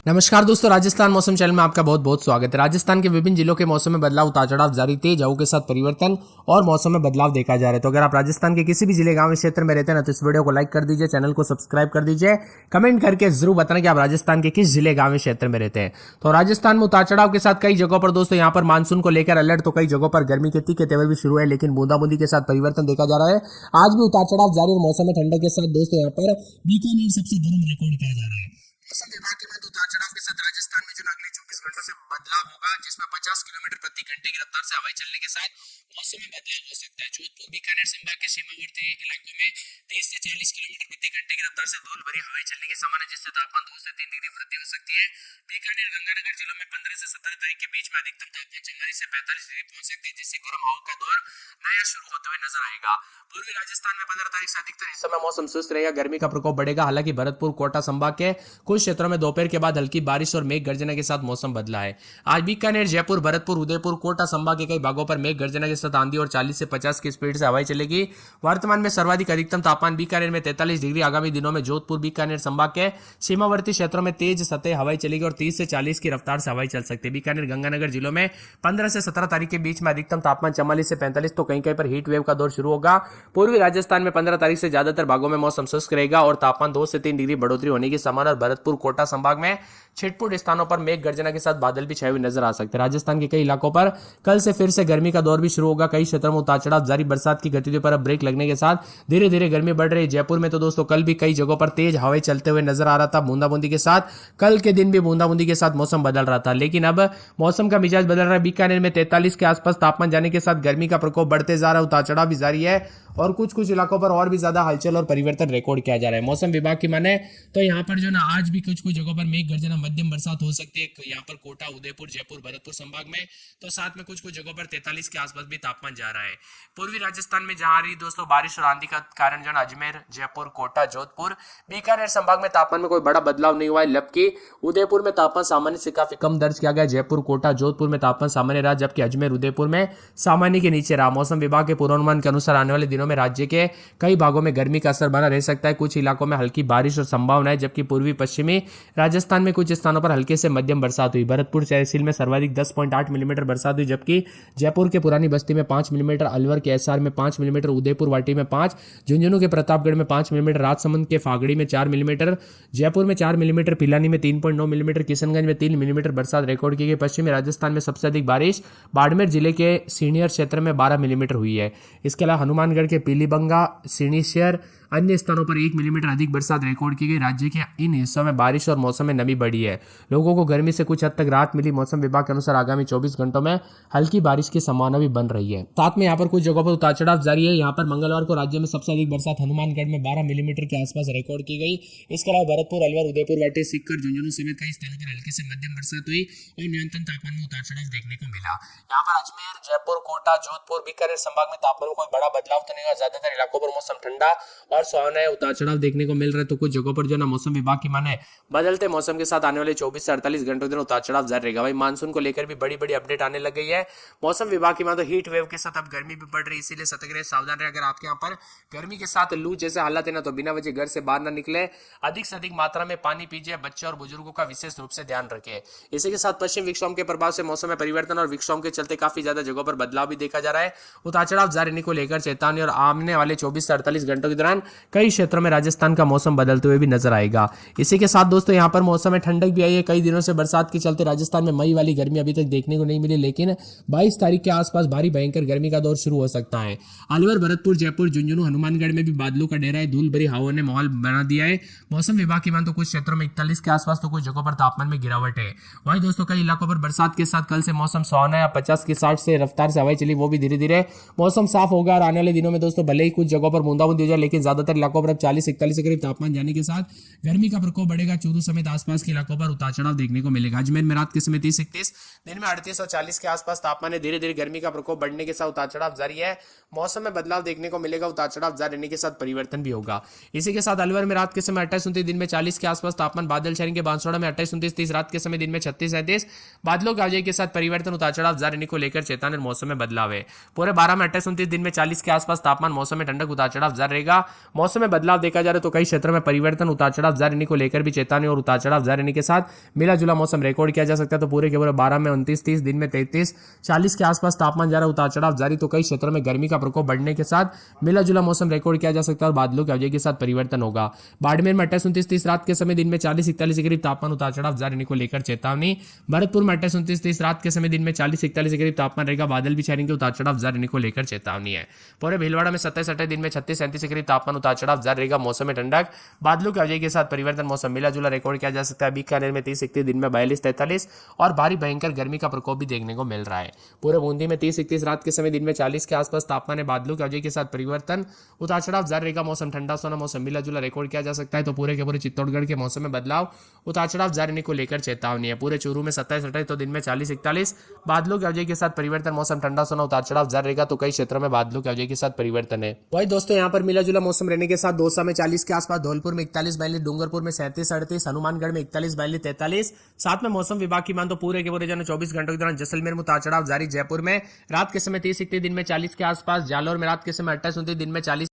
नमस्कार दोस्तों, राजस्थान मौसम चैनल में आपका बहुत बहुत स्वागत है। राजस्थान के विभिन्न जिलों के मौसम में बदलाव, उतार चढ़ाव जारी, तेज हवाओं के साथ परिवर्तन और मौसम में बदलाव देखा जा रहा है। तो अगर आप राजस्थान के किसी भी जिले, गांव, क्षेत्र में रहते हैं ना, तो इस वीडियो को लाइक कर दीजिए, चैनल को सब्सक्राइब कर दीजिए, कमेंट करके जरूर बताना कि आप राजस्थान के किस जिले, गांव, क्षेत्र में रहते हैं। तो राजस्थान में उतार चढ़ाव के साथ कई जगहों पर दोस्तों यहाँ पर मानसून को लेकर अलर्ट, तो कई जगहों पर गर्मी के तीखे तेवर भी शुरू है, लेकिन बूंदाबूंदी के साथ परिवर्तन देखा जा रहा है। आज भी उतार चढ़ाव जारी और मौसम में ठंडक के साथ दोस्तों यहाँ पर बीकानेर सबसे गर्म रिकॉर्ड किया जा रहा है। मौसम विभाग के बाद उतार चढ़ाव के साथ राजस्थान में जो अगले 24 घंटों से बदलाव होगा, जिसमें 50 किलोमीटर प्रति घंटे की रफ्तार से हवाएं चलने के साथ मौसम में बदलाव हो सकता है। जोधपुर बीकानेर संभाग के सीमावर्ती इलाकों में 30 से 40 किलोमीटर प्रति घंटे की रफ्तार से धूल भरी हवाएं चलने के समान है, जिससे तापमान 2 से 3 डिग्री वृद्धि हो सकती है। बीकानेर गंगानगर जिलों में 15 से 17 तारीख के बीच में अधिकतम तापमान 44 से 45 डिग्री पहुंच सकते हैं, जिससे गर्म हवा का दौर नया शुरू होते हुए नजर आएगा। पूर्वी राजस्थान में 15 तारीख से अधिकतर हिस्सों में मौसम शुष्क रहेगा, गर्मी का प्रकोप बढ़ेगा। हालांकि भरतपुर, कोटा संभाग के कुछ क्षेत्रों में दोपहर के बाद हल्की बारिश और मेघ गर्जना के साथ मौसम बदला है। आज बीकानेर, जयपुर, भरतपुर, उदयपुर, कोटा संभाग के कई भागों पर मेघ गर्जना के साथ आंधी और 40 से 50 की स्पीड से हवाएं चलेगी। वर्तमान में सर्वाधिक अधिकतम तापमान बीकानेर में 43 डिग्री। आगामी दिनों में जोधपुर, बीकानेर संभाग के सीमावर्ती क्षेत्रों में तेज सतह हवाएं चलेगी और 30 से 40 की रफ्तार से हवाएं चल सकती है। बीकानेर, गंगानगर जिलों में 15 से 17 तारीख के बीच में अधिकतम तापमान 44 से 45, तो कहीं कहीं पर हीट वेव का दौर शुरू होगा। पूर्वी राजस्थान में 15 तारीख से ज्यादातर भागों में मौसम शुष्क रहेगा और तापमान 2 से 3 डिग्री बढ़ोतरी होने की संभावना। और भरतपुर, कोटा संभाग में छिटपुट स्थानों पर मेघ गर्जना के साथ बादल भी छाए हुए नजर आ सकते हैं। राजस्थान के कई इलाकों पर कल से फिर से गर्मी का दौर भी शुरू होगा। कई क्षेत्रों में उतार चढ़ाव जारी, बरसात की गतिविधियों पर अब ब्रेक लगने के साथ धीरे धीरे गर्मी बढ़ रही है। जयपुर में तो दोस्तों कल भी कई जगहों पर तेज हवाएं चलते हुए नजर आ रहा था, बूंदाबूंदी के साथ। कल के दिन भी बूंदाबूंदी के साथ मौसम बदल रहा था, लेकिन अब मौसम का मिजाज बदल रहा है। बीकानेर में 43 के आसपास तापमान जाने के साथ गर्मी का प्रकोप बढ़ते जा रहा है, उतार चढ़ाव भी जारी है और कुछ कुछ इलाकों पर और भी ज्यादा हलचल और परिवर्तन रिकॉर्ड किया जा रहा है। मौसम विभाग की माने तो यहाँ पर जो ना आज भी कुछ कुछ जगहों पर मेघ गर्जना, मध्यम बरसात हो सकती है। यहाँ पर कोटा, उदयपुर, जयपुर, भरतपुर संभाग में, तो साथ में कुछ कुछ जगहों पर 43 के आसपास भी तापमान जा रहा है। पूर्वी राजस्थान में जहां रही दोस्तों बारिश और आंधी का कारण जो अजमेर, जयपुर, कोटा, जोधपुर, बीकानेर संभाग में तापमान में कोई बड़ा बदलाव नहीं हुआ है। जबकि उदयपुर में तापमान सामान्य से काफी कम दर्ज किया गया। जयपुर, कोटा, जोधपुर में तापमान सामान्य रहा, जबकि अजमेर, उदयपुर में सामान्य के नीचे रहा। मौसम विभाग के पूर्वानुमान के अनुसार आने वाले दिनों में राज्य के कई भागों में गर्मी का असर बना रह सकता है। कुछ इलाकों में हल्की बारिश और संभावना है, जबकि पूर्वी पश्चिमी राजस्थान में कुछ स्थानों पर हल्के से मध्यम बरसात हुई। भरतपुर, तहसील में सर्वाधिक 10.8 मिलीमीटर बरसात हुई, जबकि जयपुर के पुरानी बस्ती में 5 मिलीमीटर, अलवर के एसआर में 5 मिलीमीटर, उदयपुर वाटी में 5, झुंझुनू के प्रतापगढ़ में 5 मिलीमीटर, राजसमंद के फागड़ी में 4 मिलीमीटर, जयपुर में 4 मिलीमीटर, पिलानी में 3.9 मिलीमीटर, किशनगंज में 3 मिलीमीटर बरसात रिकॉर्ड की गई। पश्चिमी राजस्थान में सबसे अधिक बारिश बाड़मेर जिले के सीनियर क्षेत्र में 12 मिलीमीटर हुई है। इसके अलावा हनुमानगढ़ के पीलीबंगा, सिणीश्वर, अन्य स्थानों पर 1 मिलीमीटर अधिक बरसात रिकॉर्ड की गई। राज्य के इन हिस्सों में बारिश और मौसम में नमी बढ़ी है, लोगों को गर्मी से कुछ हद तक राहत मिली। मौसम विभाग के अनुसार आगामी 24 घंटों में हल्की बारिश की संभावना भी बन रही है। साथ में यहाँ पर कुछ जगहों पर उतार चढ़ाव जारी है। यहाँ पर मंगलवार को राज्य में सबसे अधिक बरसात हनुमानगढ़ में 12 मिलीमीटर के आसपास रिकॉर्ड की गई। इसके अलावा भरतपुर, अलवर, उदयपुर वाटी, सीकर, झुंझुनू समेत कई स्थानों पर हल्की से मध्यम बरसात हुई और न्यूनतम तापमान में उतार चढ़ाव देखने को मिला। यहाँ पर अजमेर, जयपुर, कोटा, जोधपुर, बीकानेर संभाग में तापमान में कोई बड़ा बदलाव तो नहीं हुआ। ज्यादातर इलाकों पर मौसम ठंडा और सुहावना है, उतार चढ़ाव देखने को मिल रहा है। तो कुछ जगहों पर जो ना मौसम विभाग की माने बदलते मौसम के साथ आने वाले 24 से 48 घंटों दिन उतार चढ़ाव जारी रहेगा। भाई मानसून को लेकर भी बड़ी बड़ी अपडेट आने लग गई है। मौसम विभाग की माने तो हीट वेव के साथ अब गर्मी भी बढ़ रही है, इसीलिए सतर्क रहे, सावधान रहे। अगर आपके यहाँ पर गर्मी के साथ लू जैसे हालत है ना, तो बिना वजह घर से बाहर ना निकले, अधिक से अधिक मात्रा में पानी पीजिए, बच्चे और बुजुर्गों का विशेष रूप से ध्यान रखें। इसी के साथ पश्चिम विक्षोभ के प्रभाव से मौसम में परिवर्तन और विक्षोभ के चलते काफी ज्यादा जगहों पर बदलाव भी देखा जा रहा है। उतार चढ़ाव जारी रहने को लेकर चेतावनी और आने वाले 24 से 48 घंटों के दौरान कई क्षेत्रों में राजस्थान का मौसम बदलते हुए भी नजर आएगा। इसी के साथ दोस्तों यहाँ पर मौसम में ठंडक भी आई है। कई दिनों से बरसात के चलते राजस्थान में मई वाली गर्मी अभी तक देखने को नहीं मिली, लेकिन 22 तारीख के आसपास भारी भयंकर गर्मी का दौर शुरू हो सकता है। अलवर, भरतपुर, जयपुर, झुंझुनू, हनुमानगढ़ में भी बादलों का डेरा है, धूल भरी हवाओं ने माहौल बना दिया है। मौसम विभाग की मान तो कुछ क्षेत्रों में 41 के आसपास, तो कुछ जगहों पर तापमान में गिरावट है। वहीं दोस्तों कई इलाकों पर बरसात के साथ कल से मौसम सुहावना है। 50 की 60 से रफ्तार से हवाएं चली, वो भी धीरे धीरे मौसम साफ होगा और आने वाले दिनों में दोस्तों भले ही कुछ जगहों पर बूंदाबूंदी हो जाए, लेकिन ज्यादातर इलाकों पर अब 40-41 के करीब तापमान जाने के साथ गर्मी का प्रकोप बढ़ेगा। चूरू समेत आसपास के इलाकों पर उतार चढ़ाव देखने को मिलेगा। अजमेर में रात के समय 30-31, दिन में 38 और 40 के आसपास तापमान है। धीरे धीरे गर्मी का प्रकोप बढ़ने के साथ उतार चढ़ाव जारी है। मौसम में बदलाव देखने को मिलेगा, उतार चढ़ाव जारी रहने के साथ परिवर्तन भी होगा। इसी के साथ अलवर में रात के समय 28-29, दिन में 40 के आसपास तापमान, बादल छाएंगे। बांसवाड़ा में 28-29-30, रात के समय दिन में 36-37, बादलों की आवाजाही के साथ परिवर्तन, उतार चढ़ाव जारी रहने को लेकर चेतावनी। मौसम में बदलाव है। पूरे 12 में 28-29, दिन में 40 के आसपास तापमान, मौसम में ठंडक, उतार चढ़ाव जारी रहेगा। मौसम में बदलाव देखा जा रहा है तो कई क्षेत्रों में परिवर्तन, उतार चढ़ाव जारी रहने को लेकर भी चेतावनी और उतार चढ़ाव जारी रहने के साथ मिला जुला मौसम रिकॉर्ड किया जा सकता है। तो पूरे के पूरे 12 में 29, 30, दिन में 33, 40 के आसपास तापमान जा रहा है, उतार चढ़ाव जारी। तो कई क्षेत्रों में गर्मी का प्रकोप बढ़ने के साथ मिला जुला मौसम रिकॉर्ड किया जा सकता है और बादलों की अवधि के साथ परिवर्तन होगा। बाड़मेर में 28, 29, 30 रात के समय, दिन में 40, 41 के करीब तापमान, उतार चढ़ाव जारी रहने को लेकर चेतावनी। भरतपुर में 28, 29, 30 रात के समय, दिन में 40, 41 के करीब तापमान रहेगा, बादल भी छाएंगे, उतार चढ़ाव जारी रहने को लेकर चेतावनी है। पूरे भीलवाड़ा में 27, 28, दिन में 36, 37 के करीब तापमान, उतार चढ़ाव जारी रहेगा, मौसम में ठंडक, बादलों की अवधि के साथ परिवर्तन, मौसम मिला जुला रिकॉर्ड किया जा सकता है। बीकानेर में 30, 31, दिन में 42, 43 और भारी भयंकर गर्मी का प्रकोप भी देखने को मिल रहा है। पूरे बूंदी में 30, 31 रात के समय, दिन में 40 के आसपास तापमान है, बादलों की अवधि के साथ परिवर्तन, उतार चढ़ाव जारी रहेगा, मौसम ठंडा सोना, मौसम मिला जुला रिकॉर्ड किया जा सकता है। तो पूरे के पूरे चित्तौड़गढ़ के मौसम में बदलाव, उतार चढ़ाव जारी रहने को लेकर चेतावनी है। पूरे चूरू में 27, 28 तो दिन में 40, 41 बादलों की अवधि के साथ परिवर्तन, मौसम ठंडा सोना, उतार चढ़ाव जारी रहेगा। तो कई क्षेत्रों में बादलों की अवधि के साथ परिवर्तन है। वही दोस्तों यहाँ पर मिला जुला मौसम रहने के साथ दौसा में 40 के आसपास, धौलपुर में 41, 42, डूंगरपुर में 37, 38, हनुमानगढ़ में 41, 42, 43। साथ में मौसम विभाग की मान तो पूरे के पूरे 24 घंटों के दौरान जैसलमेर में उतार चढ़ाव जारी। जयपुर में रात के समय 30, 31, दिन में 40 के आसपास, जालौर में रात के समय 28, 29, दिन में 40